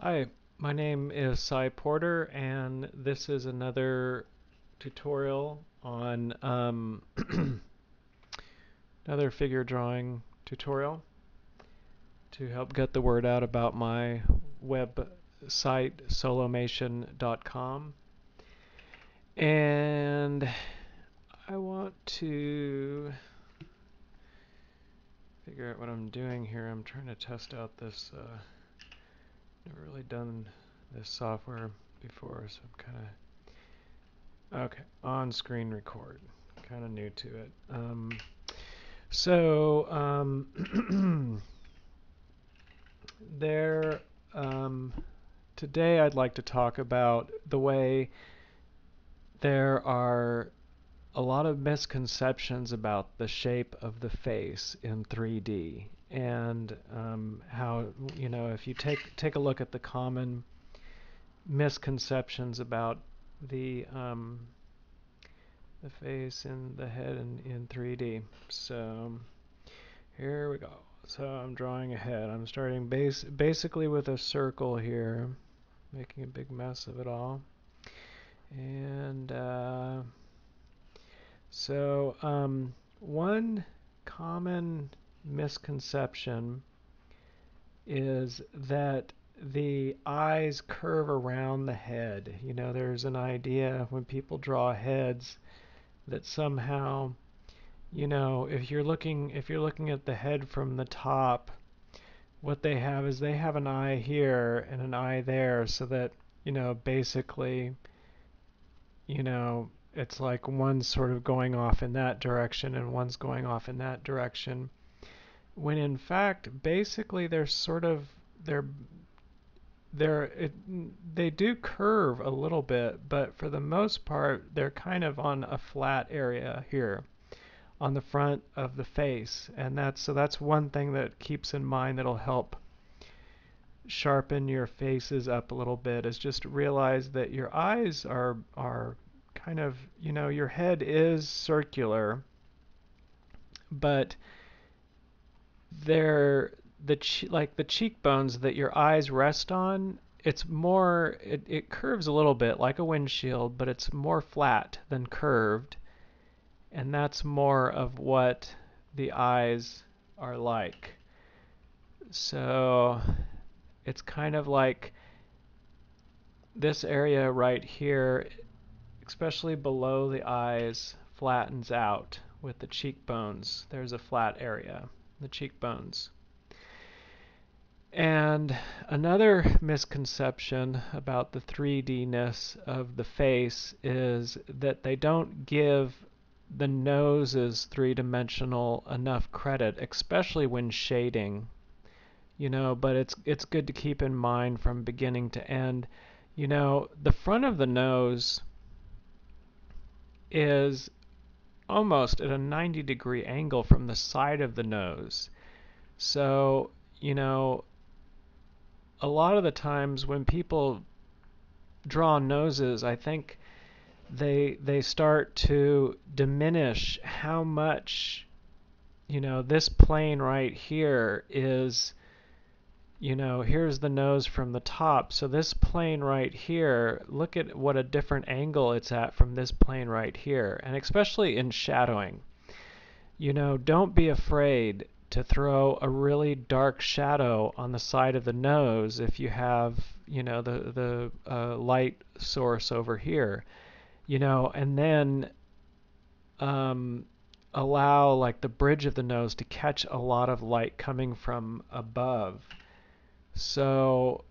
Hi, my name is Cy Porter, and this is another tutorial on another figure drawing tutorial to help get the word out about my website, solomation.com. And I want to figure out what I'm doing here. I'm trying to test out this. Never really done this software before, so I'm kind of okay. On-screen record, kind of new to it. So there. Today, I'd like to talk about the way there are a lot of misconceptions about the shape of the face in 3D, and how, if you take a look at the common misconceptions about the face and the head in 3D. So here we go. So I'm drawing a head. I'm starting basically with a circle here, making a big mess of it all. And one common misconception is that the eyes curve around the head. There's an idea when people draw heads that somehow, if you're looking at the head from the top, what they have is they have an eye here and an eye there, so that, basically, it's like one's sort of going off in that direction and one's going off in that direction. When in fact, basically, they do curve a little bit, but for the most part, they're kind of on a flat area here on the front of the face, and that's one thing that keeps in mind that'll help sharpen your faces up a little bit, is just realize that your eyes are kind of, your head is circular, but they're like the cheekbones that your eyes rest on. It's more, it curves a little bit like a windshield, but it's more flat than curved, and that's more of what the eyes are like. So it's kind of like this area right here, especially below the eyes, flattens out with the cheekbones. There's a flat area, the cheekbones. And another misconception about the 3D-ness of the face is that they don't give the noses three-dimensional enough credit, especially when shading. But it's good to keep in mind from beginning to end. The front of the nose is almost at a 90-degree angle from the side of the nose. So, a lot of the times when people draw noses, I think they start to diminish how much, this plane right here is, here's the nose from the top. So this plane right here, look at what a different angle it's at from this plane right here. And especially in shadowing, don't be afraid to throw a really dark shadow on the side of the nose if you have, the light source over here, and then allow like the bridge of the nose to catch a lot of light coming from above. So,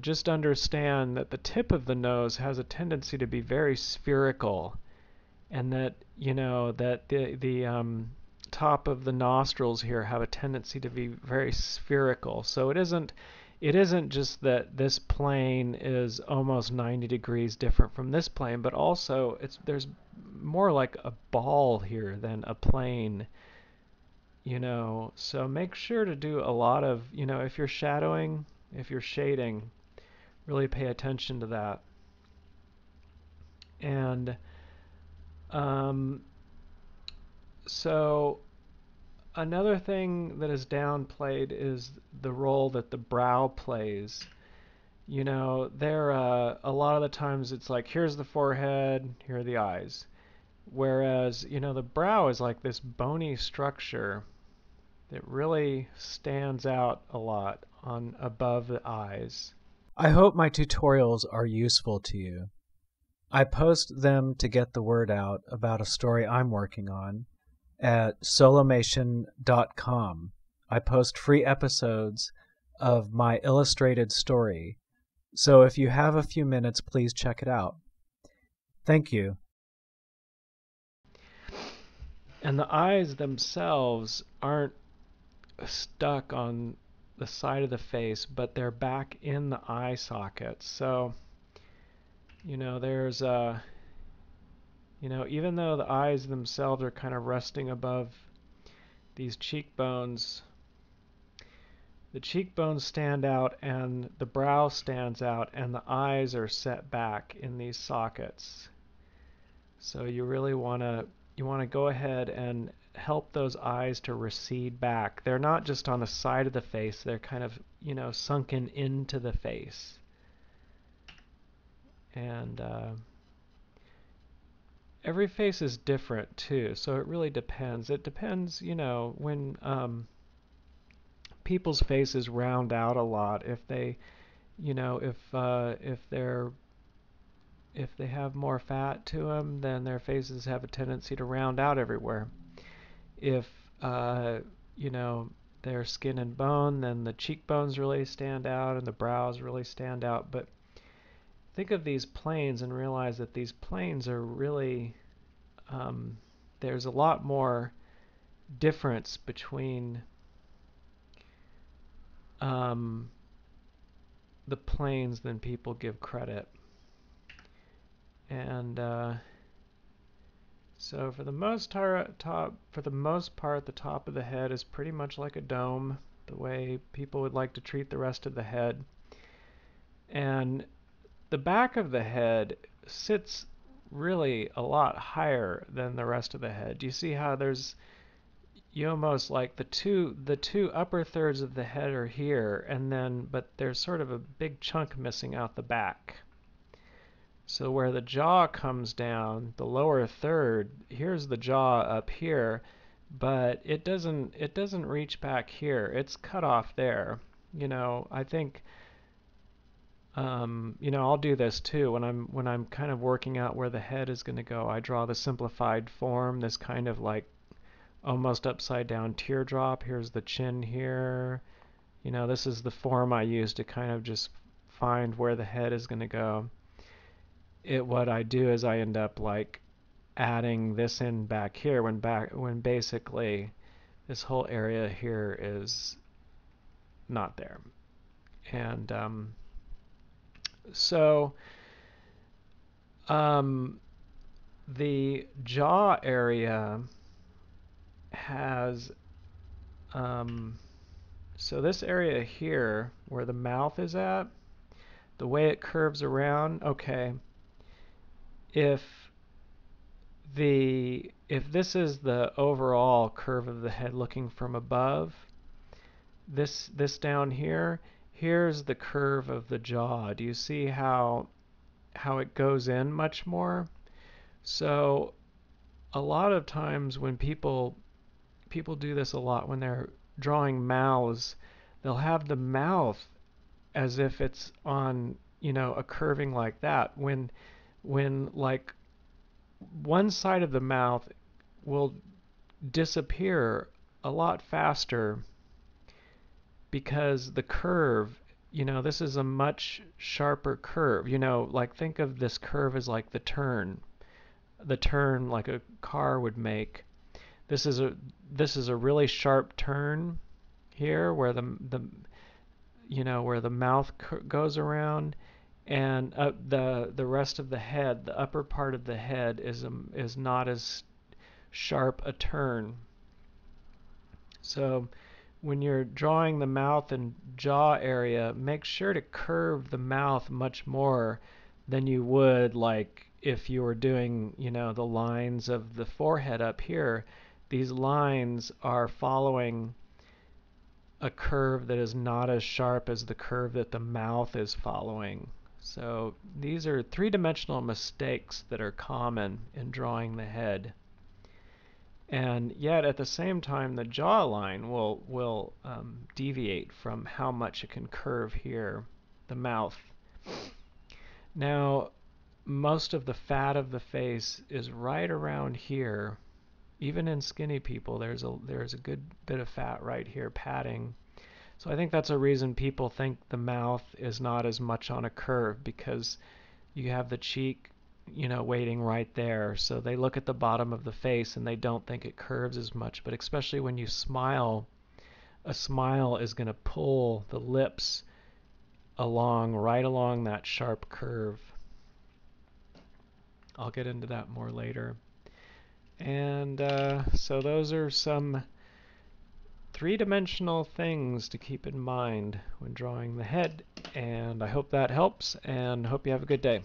just understand that the tip of the nose has a tendency to be very spherical, and that, that the top of the nostrils here have a tendency to be very spherical. So it isn't just that this plane is almost 90 degrees different from this plane, but also there's more like a ball here than a plane. So make sure to do a lot of, if you're shadowing, if you're shading, really pay attention to that. And so Another thing that is downplayed is the role that the brow plays. You know, there a lot of the times it's like here's the forehead, here are the eyes. Whereas, you know, the brow is like this bony structure that really stands out a lot on above the eyes. I hope my tutorials are useful to you. I post them to get the word out about a story I'm working on at solomation.com. I post free episodes of my illustrated story, so if you have a few minutes, please check it out. Thank you. And the eyes themselves aren't stuck on the side of the face, but they're back in the eye sockets. So, you know, there's even though the eyes themselves are kind of resting above these cheekbones, the cheekbones stand out and the brow stands out and the eyes are set back in these sockets. So you really want to go ahead and help those eyes to recede back. They're not just on the side of the face, they're kind of, you know, sunken into the face. And every face is different too, so it really depends. It depends, you know, when people's faces round out a lot, if they, you know, if they have more fat to them, then their faces have a tendency to round out everywhere. If you know, they're skin and bone, then the cheekbones really stand out and the brows really stand out. But think of these planes and realize that these planes are really there's a lot more difference between the planes than people give credit. And so for the most part, the top of the head is pretty much like a dome, the way people would like to treat the rest of the head. And the back of the head sits really a lot higher than the rest of the head. Do you see how you almost like the two upper thirds of the head are here, and then but there's sort of a big chunk missing out the back. So where the jaw comes down, the lower third, here's the jaw up here, but it doesn't reach back here. It's cut off there. You know, I think you know, I'll do this too when I'm kind of working out where the head is going to go. I draw the simplified form, this kind of like almost upside down teardrop. Here's the chin here. You know, this is the form I use to kind of just find where the head is going to go. What I do is I end up like adding this in back here when basically this whole area here is not there. And so the jaw area has so this area here where the mouth is at, the way it curves around, okay, if this is the overall curve of the head looking from above, this down here, here's the curve of the jaw. Do you see how it goes in much more? So a lot of times when people do this a lot when they're drawing mouths, they'll have the mouth as if it's on, you know, a curving like that, when like one side of the mouth will disappear a lot faster because the curve, you know, this is a much sharper curve. You know, like think of this curve as like the turn like a car would make. This is a really sharp turn here where the you know, where the mouth goes around, and the rest of the head, the upper part of the head is not as sharp a turn. So when you're drawing the mouth and jaw area, make sure to curve the mouth much more than you would like if you were doing, you know, the lines of the forehead up here. these lines are following a curve that is not as sharp as the curve that the mouth is following. So these are three-dimensional mistakes that are common in drawing the head. And yet at the same time, the jawline will deviate from how much it can curve here, the mouth. Now, most of the fat of the face is right around here. Even in skinny people, there's a good bit of fat right here, padding. So I think that's a reason people think the mouth is not as much on a curve, because you have the cheek, waiting right there. So they look at the bottom of the face and they don't think it curves as much. But especially when you smile, a smile is going to pull the lips right along that sharp curve. I'll get into that more later. And so those are some three-dimensional things to keep in mind when drawing the head. And I hope that helps, and hope you have a good day.